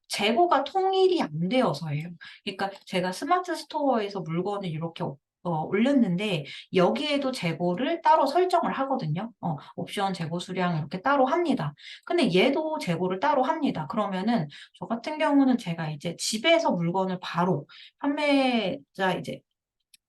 재고가 통일이 안 되어서예요. 그러니까 제가 스마트 스토어에서 물건을 이렇게 올렸는데 여기에도 재고를 따로 설정을 하거든요. 옵션 재고 수량 이렇게 따로 합니다. 근데 얘도 재고를 따로 합니다. 그러면은 저 같은 경우는 제가 이제 집에서 물건을 바로 판매자 이제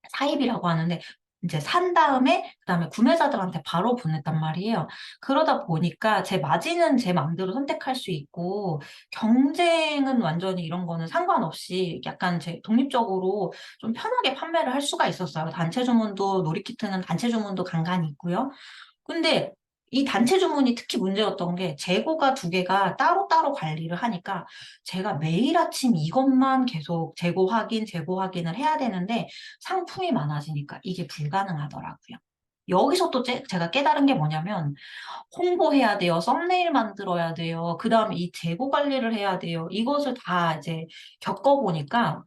사입이라고 하는데 이제 산 다음에 그다음에 구매자들한테 바로 보냈단 말이에요. 그러다 보니까 제 마진은 제 마음대로 선택할 수 있고 경쟁은 완전히 이런 거는 상관없이 약간 제 독립적으로 좀 편하게 판매를 할 수가 있었어요. 단체 주문도 놀이키트는 단체 주문도 간간히 있고요. 근데 이 단체 주문이 특히 문제였던 게 재고가 두 개가 따로따로 관리를 하니까 제가 매일 아침 이것만 계속 재고 확인을 해야 되는데 상품이 많아지니까 이게 불가능하더라고요. 여기서 또 제가 깨달은 게 뭐냐면 홍보해야 돼요. 썸네일 만들어야 돼요. 그 다음에 이 재고 관리를 해야 돼요. 이것을 다 이제 겪어보니까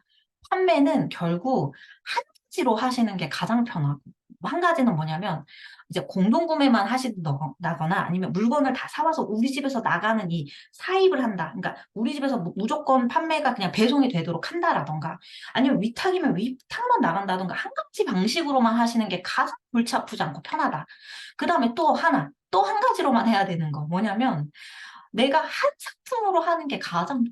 판매는 결국 한 가지로 하시는 게 가장 편하고 한 가지는 뭐냐면 이제 공동구매만 하신다거나 아니면 물건을 다 사와서 우리 집에서 나가는 이 사입을 한다. 그러니까 우리 집에서 무조건 판매가 그냥 배송이 되도록 한다라던가 아니면 위탁이면 위탁만 나간다던가 한 가지 방식으로만 하시는 게 가장 골치 아프지 않고 편하다. 그 다음에 또 한 가지로만 해야 되는 거 뭐냐면 내가 한 상품으로 하는 게 가장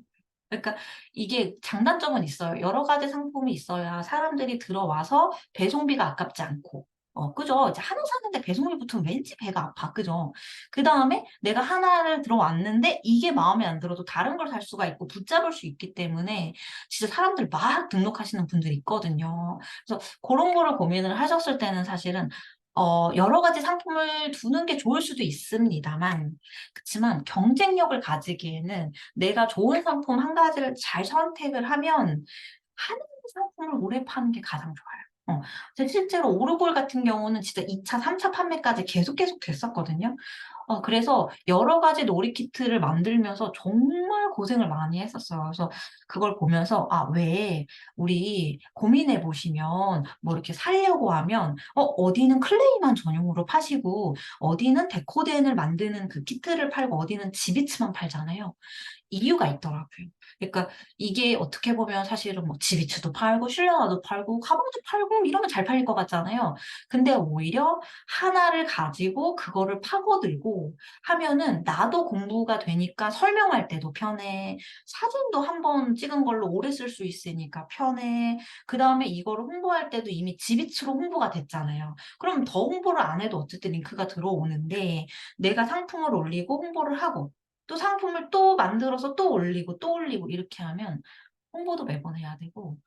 그러니까 이게 장단점은 있어요. 여러 가지 상품이 있어야 사람들이 들어와서 배송비가 아깝지 않고 그죠? 이제 하나 사는데 배송비 붙으면 왠지 배가 아파. 그죠? 그다음에 내가 하나를 들어왔는데 이게 마음에 안 들어도 다른 걸 살 수가 있고 붙잡을 수 있기 때문에 진짜 사람들 막 등록하시는 분들이 있거든요. 그래서 그런 거를 고민을 하셨을 때는 사실은 여러 가지 상품을 두는 게 좋을 수도 있습니다만, 그렇지만 경쟁력을 가지기에는 내가 좋은 상품 한 가지를 잘 선택을 하면 한 상품을 오래 파는 게 가장 좋아요. 제가 실제로 오르골 같은 경우는 진짜 2차, 3차 판매까지 계속 됐었거든요. 그래서 여러 가지 놀이키트를 만들면서 정말 고생을 많이 했었어요. 그래서 그걸 보면서, 아, 왜 우리 고민해 보시면 뭐 이렇게 살려고 하면, 어디는 클레이만 전용으로 파시고, 어디는 데코덴을 만드는 그 키트를 팔고, 어디는 지비츠만 팔잖아요. 이유가 있더라고요. 그러니까 이게 어떻게 보면 사실은 뭐 지비츠도 팔고 실내화도 팔고 가방도 팔고 이러면 잘 팔릴 것 같잖아요. 근데 오히려 하나를 가지고 그거를 파고들고 하면은 나도 공부가 되니까 설명할 때도 편해. 사진도 한 번 찍은 걸로 오래 쓸 수 있으니까 편해. 그다음에 이거를 홍보할 때도 이미 지비츠로 홍보가 됐잖아요. 그럼 더 홍보를 안 해도 어쨌든 링크가 들어오는데 내가 상품을 올리고 홍보를 하고 또 상품을 또 만들어서 또 올리고 이렇게 하면 홍보도 매번 해야 되고,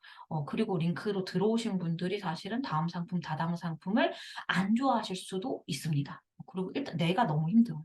그리고 링크로 들어오신 분들이 사실은 다음 상품, 다다음 상품을 안 좋아하실 수도 있습니다. 그리고 일단 내가 너무 힘들어요.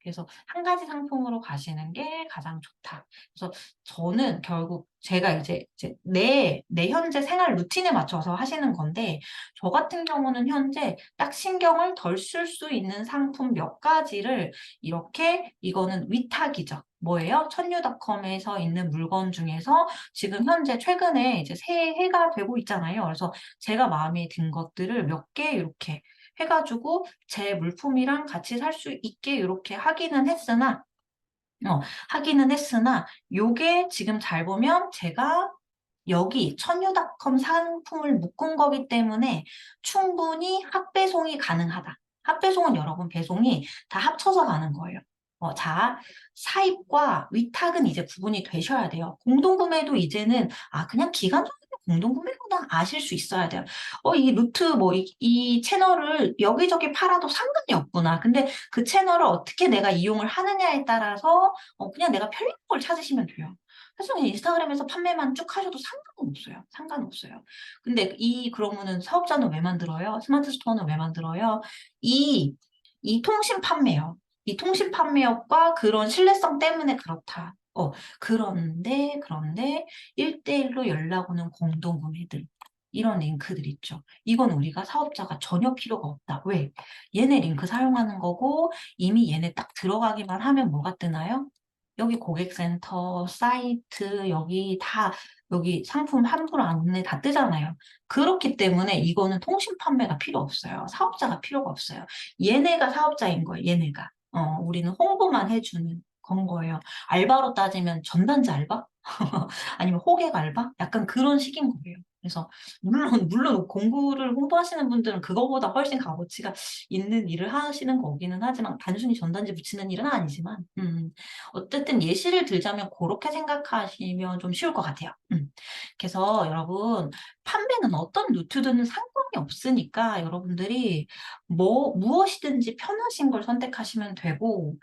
그래서 한 가지 상품으로 가시는 게 가장 좋다. 그래서 저는 결국 제가 이제 내 현재 생활 루틴에 맞춰서 하시는 건데, 저 같은 경우는 현재 딱 신경을 덜 쓸 수 있는 상품 몇 가지를 이렇게 이거는 위탁이죠. 뭐예요? 천유닷컴에서 있는 물건 중에서 지금 현재 최근에 이제 새해가 되고 있잖아요. 그래서 제가 마음에 든 것들을 몇 개 이렇게 해가지고 제 물품이랑 같이 살 수 있게 이렇게 하기는 했으나 요게 지금 잘 보면 제가 여기 천유닷컴 상품을 묶은 거기 때문에 충분히 합배송이 가능하다. 합배송은 여러분 배송이 다 합쳐서 가는 거예요. 자, 사입과 위탁은 이제 구분이 되셔야 돼요. 공동구매도 이제는 그냥 기간적으로 공동 구매구나 아실 수 있어야 돼요. 이 루트 뭐 이 채널을 여기저기 팔아도 상관이 없구나. 근데 그 채널을 어떻게 내가 이용을 하느냐에 따라서 그냥 내가 편리한 걸 찾으시면 돼요. 사실 그냥 인스타그램에서 판매만 쭉 하셔도 상관은 없어요. 상관없어요. 근데 그러면은 사업자는 왜 만들어요? 스마트 스토어는 왜 만들어요? 이, 이 통신 판매요. 이 통신 판매업과 그런 신뢰성 때문에 그렇다. 그런데 1대1로 연락 오는 공동 구매들. 이런 링크들 있죠. 이건 우리가 사업자가 전혀 필요가 없다. 왜? 얘네 링크 사용하는 거고 이미 얘네 딱 들어가기만 하면 뭐가 뜨나요? 여기 고객센터, 사이트, 여기 상품 환불 안내 다 뜨잖아요. 그렇기 때문에 이거는 통신 판매가 필요 없어요. 사업자가 필요가 없어요. 얘네가 사업자인 거예요, 얘네가. 우리는 홍보만 해주는 건 거예요. 알바로 따지면 전단지 알바? 아니면 호객 알바? 약간 그런 식인 거예요. 그래서 물론 공구를 홍보하시는 분들은 그거보다 훨씬 값어치가 있는 일을 하시는 거기는 하지만 단순히 전단지 붙이는 일은 아니지만 어쨌든 예시를 들자면 그렇게 생각하시면 좀 쉬울 것 같아요. 그래서 여러분 판매는 어떤 루트든 상관이 없으니까 여러분들이 무엇이든지 편하신 걸 선택하시면 되고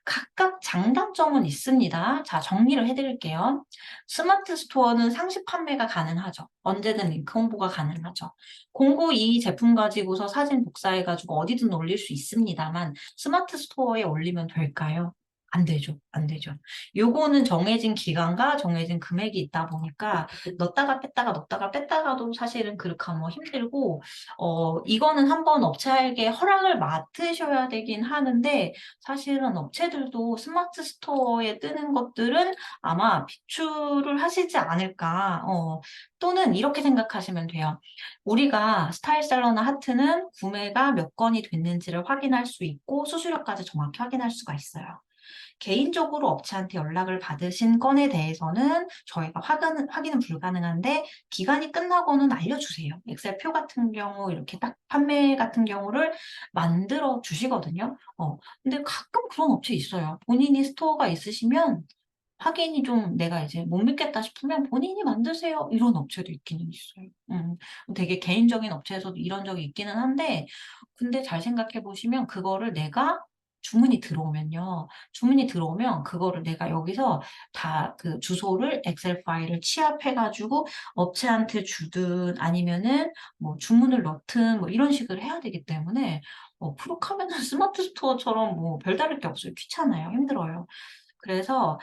각각 장단점은 있습니다. 자, 정리를 해드릴게요. 스마트 스토어는 상시 판매가 가능하죠. 언제든 링크 홍보가 가능하죠. 공구 이 제품 가지고서 사진 복사해가지고 어디든 올릴 수 있습니다만 스마트 스토어에 올리면 될까요? 안 되죠. 안 되죠. 요거는 정해진 기간과 정해진 금액이 있다 보니까 넣었다가 뺐다가 넣었다가 뺐다가도 사실은 그렇게 하면 힘들고 이거는 한번 업체에게 허락을 맡으셔야 되긴 하는데 사실은 업체들도 스마트 스토어에 뜨는 것들은 아마 비추를 하시지 않을까. 또는 이렇게 생각하시면 돼요. 우리가 스타일셀러나 하트는 구매가 몇 건이 됐는지를 확인할 수 있고 수수료까지 정확히 확인할 수가 있어요. 개인적으로 업체한테 연락을 받으신 건에 대해서는 저희가 확인은 불가능한데 기간이 끝나고는 알려주세요. 엑셀표 같은 경우 이렇게 딱 판매 같은 경우를 만들어 주시거든요. 근데 가끔 그런 업체 있어요. 본인이 스토어가 있으시면 확인이 좀 내가 이제 못 믿겠다 싶으면 본인이 만드세요. 이런 업체도 있기는 있어요. 되게 개인적인 업체에서도 이런 적이 있기는 한데, 근데 잘 생각해 보시면 그거를 내가 주문이 들어오면 그거를 내가 여기서 다 그 주소를 엑셀 파일을 취합해가지고 업체한테 주든 아니면은 뭐 주문을 넣든 뭐 이런 식으로 해야 되기 때문에 그렇게 하면은 스마트 스토어처럼 뭐 별다를 게 없어요. 귀찮아요. 힘들어요. 그래서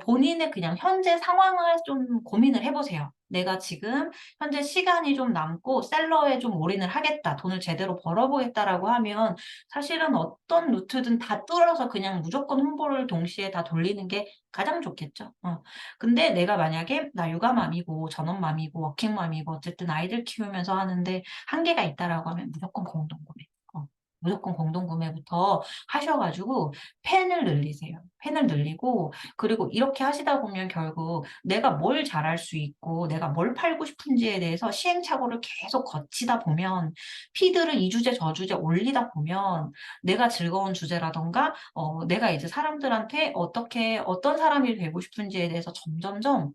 본인의 그냥 현재 상황을 좀 고민을 해보세요. 내가 지금 현재 시간이 좀 남고 셀러에 좀 올인을 하겠다. 돈을 제대로 벌어보겠다라고 하면 사실은 어떤 루트든 다 뚫어서 그냥 무조건 홍보를 동시에 다 돌리는 게 가장 좋겠죠. 근데 내가 만약에 나 육아맘이고 전업맘이고 워킹맘이고 어쨌든 아이들 키우면서 하는데 한계가 있다라고 하면 무조건 공동구매. 무조건 공동구매부터 하셔가지고 펜을 늘리세요. 펜을 늘리고 그리고 이렇게 하시다 보면 결국 내가 뭘 잘할 수 있고 내가 뭘 팔고 싶은지에 대해서 시행착오를 계속 거치다 보면 피드를 이 주제 저 주제 올리다 보면 내가 즐거운 주제라던가 내가 이제 사람들한테 어떤 사람이 되고 싶은지에 대해서 점점점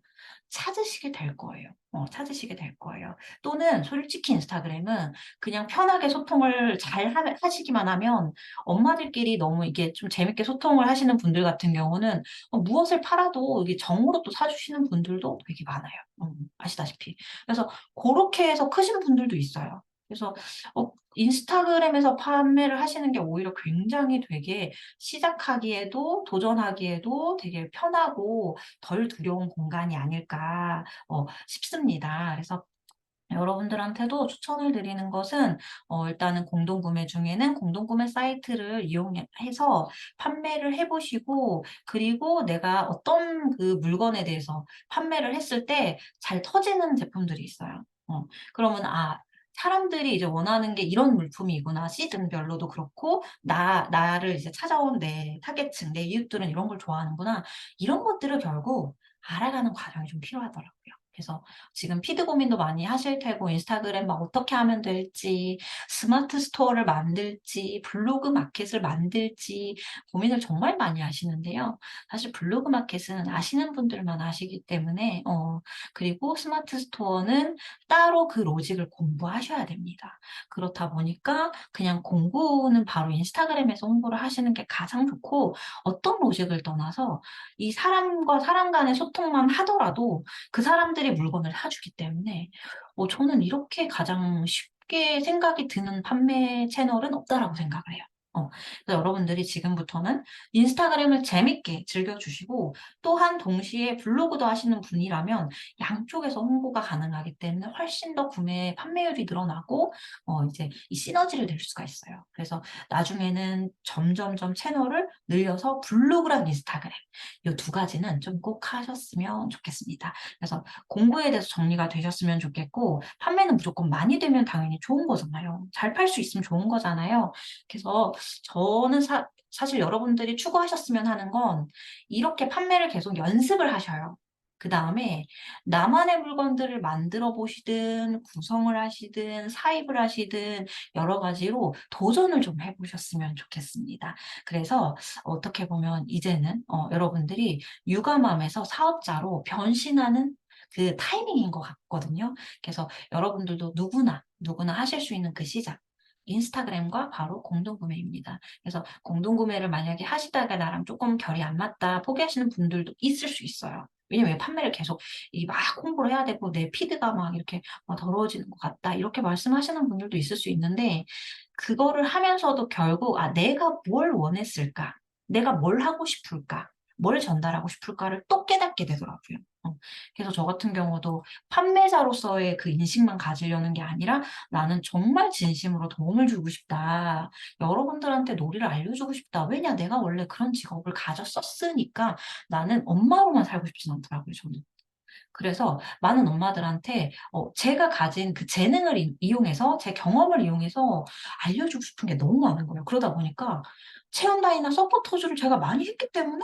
찾으시게 될 거예요. 찾으시게 될 거예요. 또는 솔직히 인스타그램은 그냥 편하게 소통을 잘 하시기만 하면 엄마들끼리 너무 이게 좀 재밌게 소통을 하시는 분들 같은 경우는 무엇을 팔아도 이게 정으로 또 사주시는 분들도 되게 많아요. 아시다시피. 그래서 그렇게 해서 크신 분들도 있어요. 그래서 인스타그램에서 판매를 하시는 게 오히려 굉장히 되게 시작하기에도 도전하기에도 되게 편하고 덜 두려운 공간이 아닐까 싶습니다. 그래서 여러분들한테도 추천을 드리는 것은 일단은 공동구매 중에는 공동구매 사이트를 이용해서 판매를 해보시고 그리고 내가 어떤 그 물건에 대해서 판매를 했을 때 잘 터지는 제품들이 있어요. 그러면 사람들이 이제 원하는 게 이런 물품이구나. 시즌별로도 그렇고 나를 이제 찾아온 내 타겟층, 내 이웃들은 이런 걸 좋아하는구나. 이런 것들을 결국 알아가는 과정이 좀 필요하더라고요. 그래서 지금 피드 고민도 많이 하실 테고 인스타그램 막 어떻게 하면 될지, 스마트 스토어를 만들지, 블로그 마켓을 만들지 고민을 정말 많이 하시는데요. 사실 블로그 마켓은 아시는 분들만 아시기 때문에 그리고 스마트 스토어는 따로 그 로직을 공부하셔야 됩니다. 그렇다 보니까 그냥 공부는 바로 인스타그램에서 홍보를 하시는 게 가장 좋고, 어떤 로직을 떠나서 이 사람과 사람 간의 소통만 하더라도 그 사람들이 물건을 사주기 때문에 저는 이렇게 가장 쉽게 생각이 드는 판매 채널은 없다라고 생각을 해요. 그래서 여러분들이 지금부터는 인스타그램을 재밌게 즐겨주시고, 또한 동시에 블로그도 하시는 분이라면 양쪽에서 홍보가 가능하기 때문에 훨씬 더 구매 판매율이 늘어나고 이제 이 시너지를 낼 수가 있어요. 그래서 나중에는 점점점 채널을 늘려서 블로그랑 인스타그램 이 두 가지는 좀 꼭 하셨으면 좋겠습니다. 그래서 공부에 대해서 정리가 되셨으면 좋겠고, 판매는 무조건 많이 되면 당연히 좋은 거잖아요. 잘 팔 수 있으면 좋은 거잖아요. 그래서 저는 사실 여러분들이 추구하셨으면 하는 건 이렇게 판매를 계속 연습을 하셔요. 그다음에 나만의 물건들을 만들어 보시든 구성을 하시든 사입을 하시든 여러 가지로 도전을 좀 해 보셨으면 좋겠습니다. 그래서 어떻게 보면 이제는 여러분들이 육아맘에서 사업자로 변신하는 그 타이밍인 것 같거든요. 그래서 여러분들도 누구나 하실 수 있는 그 시작. 인스타그램과 바로 공동구매입니다. 그래서 공동구매를 만약에 하시다가 나랑 조금 결이 안 맞다 포기하시는 분들도 있을 수 있어요. 왜냐면 판매를 계속 이 막 홍보를 해야 되고 내 피드가 막 이렇게 더러워지는 것 같다 이렇게 말씀하시는 분들도 있을 수 있는데, 그거를 하면서도 결국 '아 내가 뭘 원했을까? 내가 뭘 하고 싶을까? 뭘 전달하고 싶을까?'를 또 깨닫게 되더라고요. 그래서 저 같은 경우도 판매자로서의 그 인식만 가지려는 게 아니라 '나는 정말 진심으로 도움을 주고 싶다. 여러분들한테 놀이를 알려주고 싶다.' 왜냐 내가 원래 그런 직업을 가졌었으니까 나는 엄마로만 살고 싶진 않더라고요 저는. 그래서 많은 엄마들한테 제가 가진 그 재능을 이용해서 제 경험을 이용해서 알려주고 싶은 게 너무 많은 거예요. 그러다 보니까 체험단이나 서포터즈를 제가 많이 했기 때문에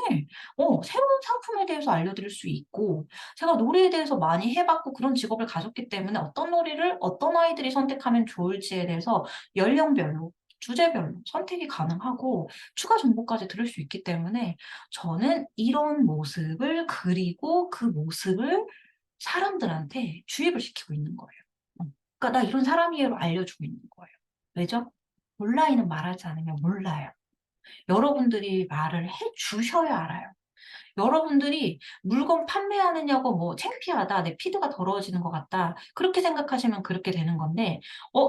새로운 상품에 대해서 알려드릴 수 있고, 제가 놀이에 대해서 많이 해 봤고 그런 직업을 가졌기 때문에 어떤 놀이를 어떤 아이들이 선택하면 좋을지에 대해서 연령별로 주제별로 선택이 가능하고 추가 정보까지 들을 수 있기 때문에 저는 이런 모습을 그리고 그 모습을 사람들한테 주입을 시키고 있는 거예요. 그러니까 "나 이런 사람이에요."로 알려주고 있는 거예요. 왜죠? 온라인은 말하지 않으면 몰라요. 여러분들이 말을 해 주셔야 알아요. 여러분들이 물건 판매하느냐고 뭐 "창피하다. 내 피드가 더러워지는 것 같다." 그렇게 생각하시면 그렇게 되는 건데,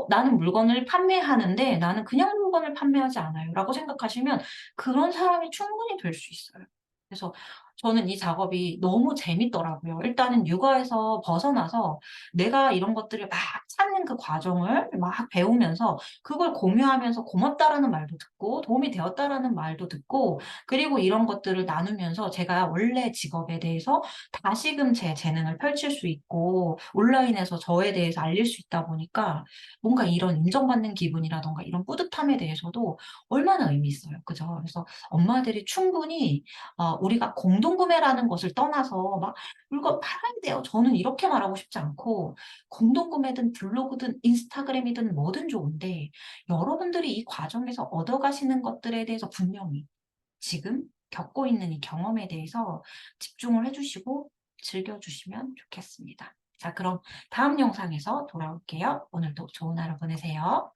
나는 물건을 판매하는데 나는 그냥 물건을 판매하지 않아요."라고 생각하시면 그런 사람이 충분히 될 수 있어요. 그래서 저는 이 작업이 너무 재밌더라고요. 일단은 육아에서 벗어나서 내가 이런 것들을 막 찾는 그 과정을 막 배우면서 그걸 공유하면서 "고맙다."라는 말도 듣고 "도움이 되었다."라는 말도 듣고, 그리고 이런 것들을 나누면서 제가 원래 직업에 대해서 다시금 제 재능을 펼칠 수 있고 온라인에서 저에 대해서 알릴 수 있다 보니까 뭔가 이런 인정받는 기분이라든가 이런 뿌듯함에 대해서도 얼마나 의미 있어요. 그죠? 그래서 엄마들이 충분히 우리가 공동구매라는 것을 떠나서 막 "물건 팔아야 돼요." 저는 이렇게 말하고 싶지 않고, 공동구매든 블로그든 인스타그램이든 뭐든 좋은데 여러분들이 이 과정에서 얻어가시는 것들에 대해서 분명히 지금 겪고 있는 이 경험에 대해서 집중을 해 주시고 즐겨 주시면 좋겠습니다. 자, 그럼 다음 영상에서 돌아올게요. 오늘도 좋은 하루 보내세요.